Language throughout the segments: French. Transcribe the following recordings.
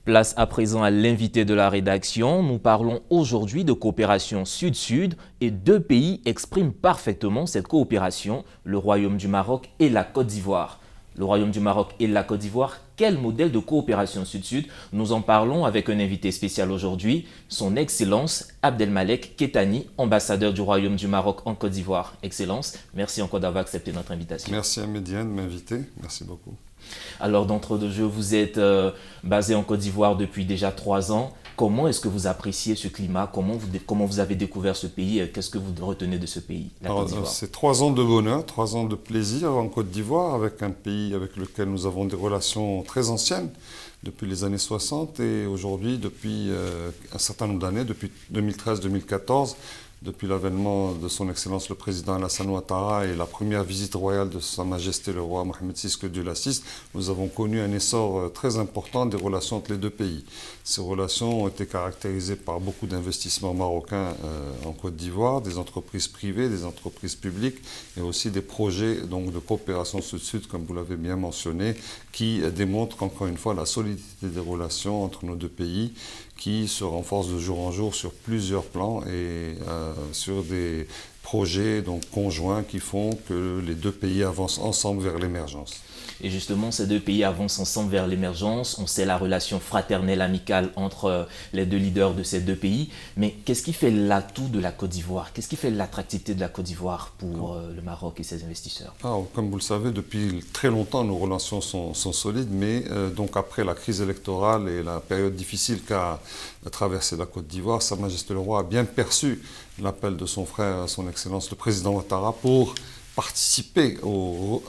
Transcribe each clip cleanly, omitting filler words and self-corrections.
Place à présent à l'invité de la rédaction. Nous parlons aujourd'hui de coopération sud-sud et deux pays expriment parfaitement cette coopération, le Royaume du Maroc et la Côte d'Ivoire. Le Royaume du Maroc et la Côte d'Ivoire, quel modèle de coopération sud-sud? Nous en parlons avec un invité spécial aujourd'hui, son Excellence Abdelmalek Kettani, ambassadeur du Royaume du Maroc en Côte d'Ivoire. Excellence, merci encore d'avoir accepté notre invitation. Merci à Médiane de m'inviter, merci beaucoup. Alors, d'entre deux jeux, vous êtes basé en Côte d'Ivoire depuis déjà 3 ans. Comment est-ce que vous appréciez ce climat? Comment vous avez découvert ce pays? Qu'est-ce que vous retenez de ce pays, la Côte d'Ivoire? C'est 3 ans de bonheur, 3 ans de plaisir en Côte d'Ivoire, avec un pays avec lequel nous avons des relations très anciennes depuis les années 60 et aujourd'hui depuis un certain nombre d'années, depuis 2013-2014. Depuis l'avènement de son Excellence le Président Alassane Ouattara et la première visite royale de Sa Majesté le Roi Mohamed VI, que Dieu l'assiste, nous avons connu un essor très important des relations entre les deux pays. Ces relations ont été caractérisées par beaucoup d'investissements marocains en Côte d'Ivoire, des entreprises privées, des entreprises publiques et aussi des projets donc, de coopération sud-sud, comme vous l'avez bien mentionné, qui démontrent encore une fois la solidité des relations entre nos deux pays, qui se renforce de jour en jour sur plusieurs plans et sur des projets donc, conjoints qui font que les deux pays avancent ensemble vers l'émergence. Et justement, ces deux pays avancent ensemble vers l'émergence. On sait la relation fraternelle, amicale entre les deux leaders de ces deux pays. Mais qu'est-ce qui fait l'atout de la Côte d'Ivoire? Qu'est-ce qui fait l'attractivité de la Côte d'Ivoire pour le Maroc et ses investisseurs? Comme vous le savez, depuis très longtemps, nos relations sont solides, mais donc après la crise électorale et la période difficile qu'a traversée la Côte d'Ivoire, Sa Majesté le Roi a bien perçu l'appel de son frère, son Excellence le Président Ouattara, pour participer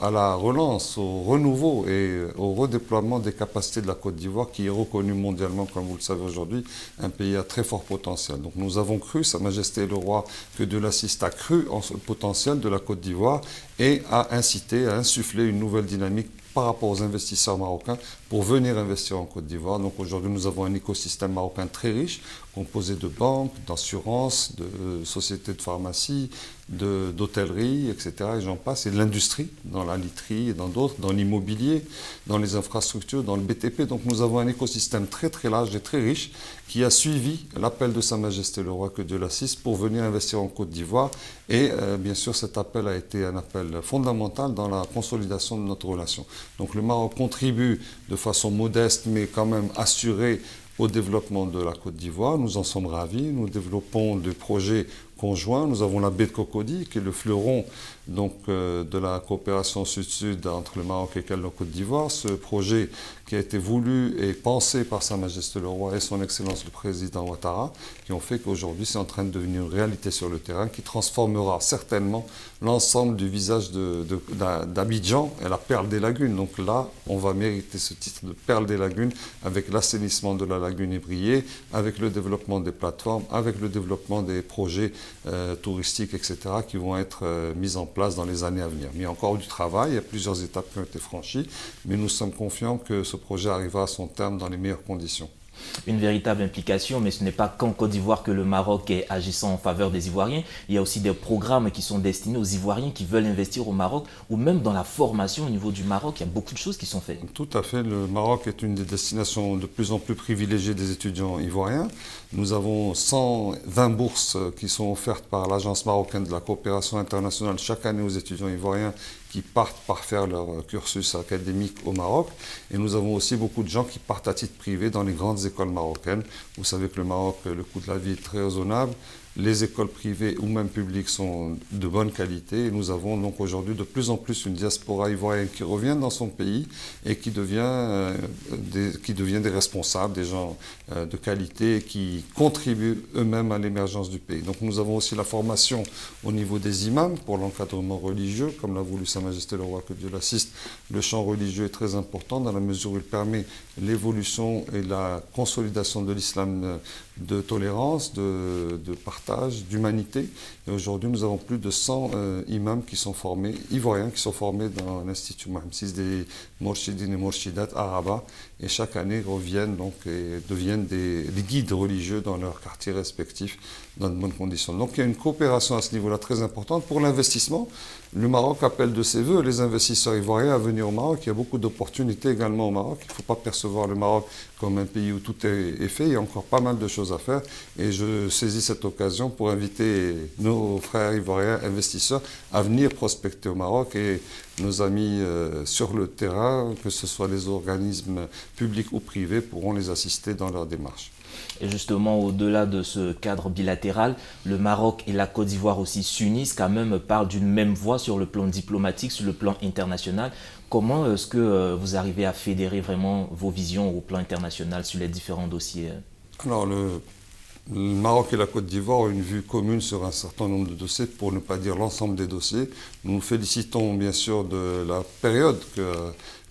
à la relance, au renouveau et au redéploiement des capacités de la Côte d'Ivoire, qui est reconnue mondialement, comme vous le savez aujourd'hui, un pays à très fort potentiel. Donc nous avons cru, Sa Majesté le Roi, que Dieu l'assiste, a cru en ce potentiel de la Côte d'Ivoire et a incité, a insufflé une nouvelle dynamique par rapport aux investisseurs marocains pour venir investir en Côte d'Ivoire. Donc aujourd'hui, nous avons un écosystème marocain très riche, composé de banques, d'assurances, de sociétés de pharmacie, d'hôtellerie, etc. Et j'en passe, et de l'industrie, dans la literie et dans d'autres, dans l'immobilier, dans les infrastructures, dans le BTP. Donc nous avons un écosystème très très large et très riche qui a suivi l'appel de Sa Majesté le Roi, que Dieu l'assiste, pour venir investir en Côte d'Ivoire. Et bien sûr, cet appel a été un appel fondamental dans la consolidation de notre relation. Donc le Maroc contribue de façon modeste, mais quand même assurée, au développement de la Côte d'Ivoire. Nous en sommes ravis. Nous développons des projets conjoints. Nous avons la baie de Cocody, qui est le fleuron donc, de la coopération sud-sud entre le Maroc et la Côte d'Ivoire. Ce projet qui a été voulu et pensé par Sa Majesté le Roi et son Excellence le Président Ouattara, qui ont fait qu'aujourd'hui c'est en train de devenir une réalité sur le terrain, qui transformera certainement l'ensemble du visage d'Abidjan et la perle des lagunes. Donc là, on va mériter ce titre de perle des lagunes avec l'assainissement de la lagune ébriée, avec le développement des plateformes, avec le développement des projets touristiques, etc., qui vont être mis en place dans les années à venir. Mais il y a encore du travail, il y a plusieurs étapes qui ont été franchies, mais nous sommes confiants que ce projet arrivera à son terme dans les meilleures conditions. Une véritable implication, mais ce n'est pas qu'en Côte d'Ivoire que le Maroc est agissant en faveur des Ivoiriens. Il y a aussi des programmes qui sont destinés aux Ivoiriens qui veulent investir au Maroc, ou même dans la formation au niveau du Maroc. Il y a beaucoup de choses qui sont faites. Tout à fait. Le Maroc est une des destinations de plus en plus privilégiées des étudiants ivoiriens. Nous avons 120 bourses qui sont offertes par l'Agence marocaine de la coopération internationale chaque année aux étudiants ivoiriens qui partent par faire leur cursus académique au Maroc. Et nous avons aussi beaucoup de gens qui partent à titre privé dans les grandes écoles marocaines. Vous savez que le Maroc, le coût de la vie est très raisonnable. Les écoles privées ou même publiques sont de bonne qualité. Et nous avons donc aujourd'hui de plus en plus une diaspora ivoirienne qui revient dans son pays et qui devient des responsables, des gens de qualité et qui contribuent eux-mêmes à l'émergence du pays. Donc nous avons aussi la formation au niveau des imams pour l'encadrement religieux, comme l'a voulu Sa Majesté le Roi, que Dieu l'assiste. Le champ religieux est très important dans la mesure où il permet l'évolution et la consolidation de l'islam de tolérance, de partage, d'humanité. Et aujourd'hui, nous avons plus de 100 imams qui sont formés, ivoiriens, qui sont formés dans l'Institut Mohamed VI des Morshidines et Morshidat à Rabat. Et chaque année reviennent donc et deviennent des guides religieux dans leurs quartiers respectifs dans de bonnes conditions. Donc il y a une coopération à ce niveau-là très importante. Pour l'investissement, le Maroc appelle de ses voeux les investisseurs ivoiriens à venir au Maroc. Il y a beaucoup d'opportunités également au Maroc. Il ne faut pas percevoir le Maroc comme un pays où tout est fait. Il y a encore pas mal de choses à faire. Et je saisis cette occasion pour inviter nos frères ivoiriens investisseurs à venir prospecter au Maroc et nos amis sur le terrain, que ce soit les organismes publics ou privés, pourront les assister dans leur démarche. Et justement, au-delà de ce cadre bilatéral, le Maroc et la Côte d'Ivoire aussi s'unissent, quand même parlent d'une même voix sur le plan diplomatique, sur le plan international. Comment est-ce que vous arrivez à fédérer vraiment vos visions au plan international sur les différents dossiers? Alors, le Maroc et la Côte d'Ivoire ont une vue commune sur un certain nombre de dossiers, pour ne pas dire l'ensemble des dossiers. Nous nous félicitons bien sûr de la période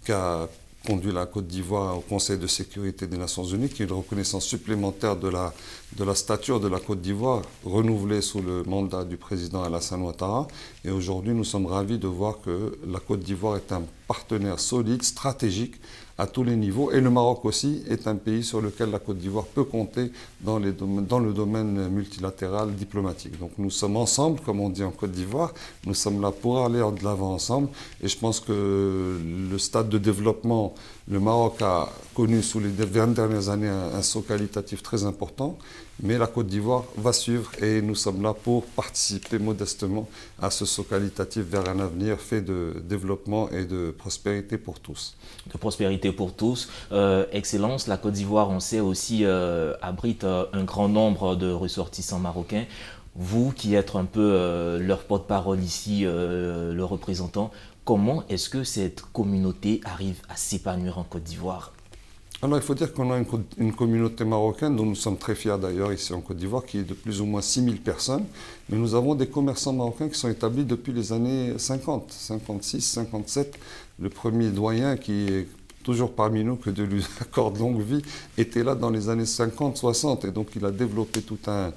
qu'a conduit la Côte d'Ivoire au Conseil de sécurité des Nations Unies, qui est une reconnaissance supplémentaire de la stature de la Côte d'Ivoire, renouvelée sous le mandat du président Alassane Ouattara. Et aujourd'hui, nous sommes ravis de voir que la Côte d'Ivoire est un partenaire solide, stratégique, à tous les niveaux. Et le Maroc aussi est un pays sur lequel la Côte d'Ivoire peut compter dans le domaine multilatéral diplomatique. Donc nous sommes ensemble, comme on dit en Côte d'Ivoire, nous sommes là pour aller de l'avant ensemble. Et je pense que le stade de développement, le Maroc a connu sous les 20 dernières années un saut qualitatif très important. Mais la Côte d'Ivoire va suivre et nous sommes là pour participer modestement à ce saut qualitatif vers un avenir fait de développement et de prospérité pour tous. De prospérité pour tous. Excellence, la Côte d'Ivoire, on sait aussi, abrite un grand nombre de ressortissants marocains. Vous qui êtes un peu leur porte-parole ici, le représentant, comment est-ce que cette communauté arrive à s'épanouir en Côte d'Ivoire? Alors, il faut dire qu'on a une communauté marocaine dont nous sommes très fiers d'ailleurs ici en Côte d'Ivoire, qui est de plus ou moins 6000 personnes. Mais nous avons des commerçants marocains qui sont établis depuis les années 50, 56, 57. Le premier doyen qui est toujours parmi nous, que Dieu lui accorde longue vie, était là dans les années 50, 60. Et donc il a développé tout un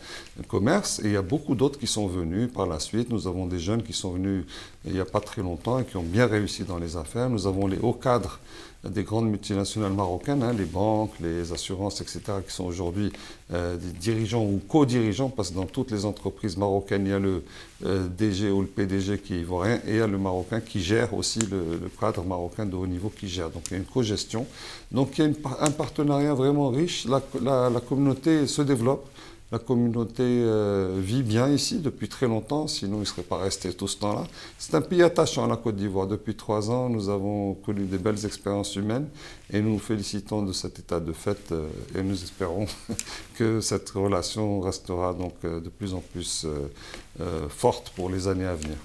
commerce. Et il y a beaucoup d'autres qui sont venus par la suite. Nous avons des jeunes qui sont venus il n'y a pas très longtemps et qui ont bien réussi dans les affaires. Nous avons les hauts cadres des grandes multinationales marocaines, les banques, les assurances, etc., qui sont aujourd'hui des dirigeants ou co-dirigeants, parce que dans toutes les entreprises marocaines, il y a le DG ou le PDG qui est ivoirien, et il y a le Marocain qui gère aussi le cadre marocain de haut niveau qui gère. Donc il y a une co-gestion. Donc il y a un partenariat vraiment riche. La communauté se développe. La communauté vit bien ici depuis très longtemps, sinon ils ne seraient pas restés tout ce temps-là. C'est un pays attachant, la Côte d'Ivoire. Depuis 3 ans, nous avons connu des belles expériences humaines et nous nous félicitons de cet état de fait et nous espérons que cette relation restera donc de plus en plus forte pour les années à venir.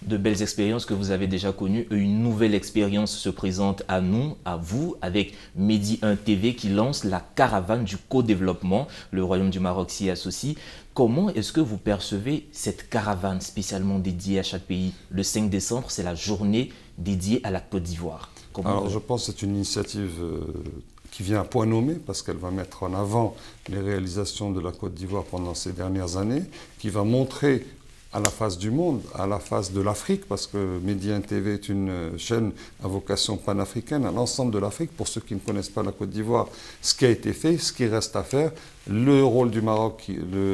De belles expériences que vous avez déjà connues. Une nouvelle expérience se présente à nous, à vous, avec Medi 1 TV qui lance la caravane du co-développement. Le Royaume du Maroc s'y associe. Comment est-ce que vous percevez cette caravane spécialement dédiée à chaque pays? Le 5 décembre, c'est la journée dédiée à la Côte d'Ivoire. Alors je pense que c'est une initiative qui vient à point nommé parce qu'elle va mettre en avant les réalisations de la Côte d'Ivoire pendant ces dernières années, qui va montrer à la face du monde, à la face de l'Afrique, parce que Medi 1 TV est une chaîne à vocation panafricaine, à l'ensemble de l'Afrique, pour ceux qui ne connaissent pas la Côte d'Ivoire, ce qui a été fait, ce qui reste à faire, le rôle du Maroc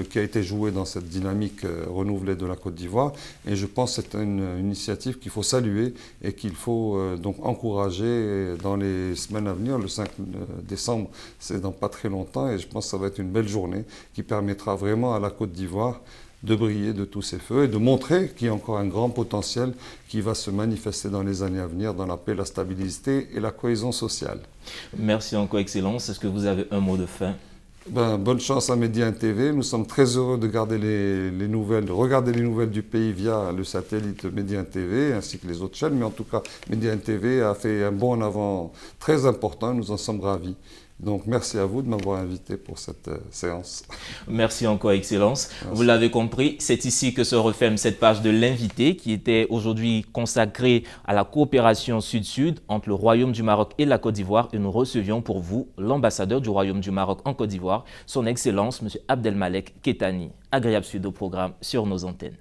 qui a été joué dans cette dynamique renouvelée de la Côte d'Ivoire. Et je pense que c'est une initiative qu'il faut saluer et qu'il faut donc encourager dans les semaines à venir. Le 5 décembre, c'est dans pas très longtemps, et je pense que ça va être une belle journée qui permettra vraiment à la Côte d'Ivoire de briller de tous ses feux et de montrer qu'il y a encore un grand potentiel qui va se manifester dans les années à venir dans la paix, la stabilité et la cohésion sociale. Merci encore, Excellence. Est-ce que vous avez un mot de fin? Bonne chance à Medi 1 TV. Nous sommes très heureux de garder les nouvelles, de regarder les nouvelles du pays via le satellite Medi 1 TV ainsi que les autres chaînes. Mais en tout cas, Medi 1 TV a fait un bond en avant très important. Nous en sommes ravis. Donc, merci à vous de m'avoir invité pour cette séance. Merci encore, Excellence. Merci. Vous l'avez compris, c'est ici que se referme cette page de l'invité qui était aujourd'hui consacrée à la coopération Sud-Sud entre le Royaume du Maroc et la Côte d'Ivoire. Et nous recevions pour vous l'ambassadeur du Royaume du Maroc en Côte d'Ivoire, son Excellence, M. Abdelmalek Kettani. Agréable suite au programme sur nos antennes.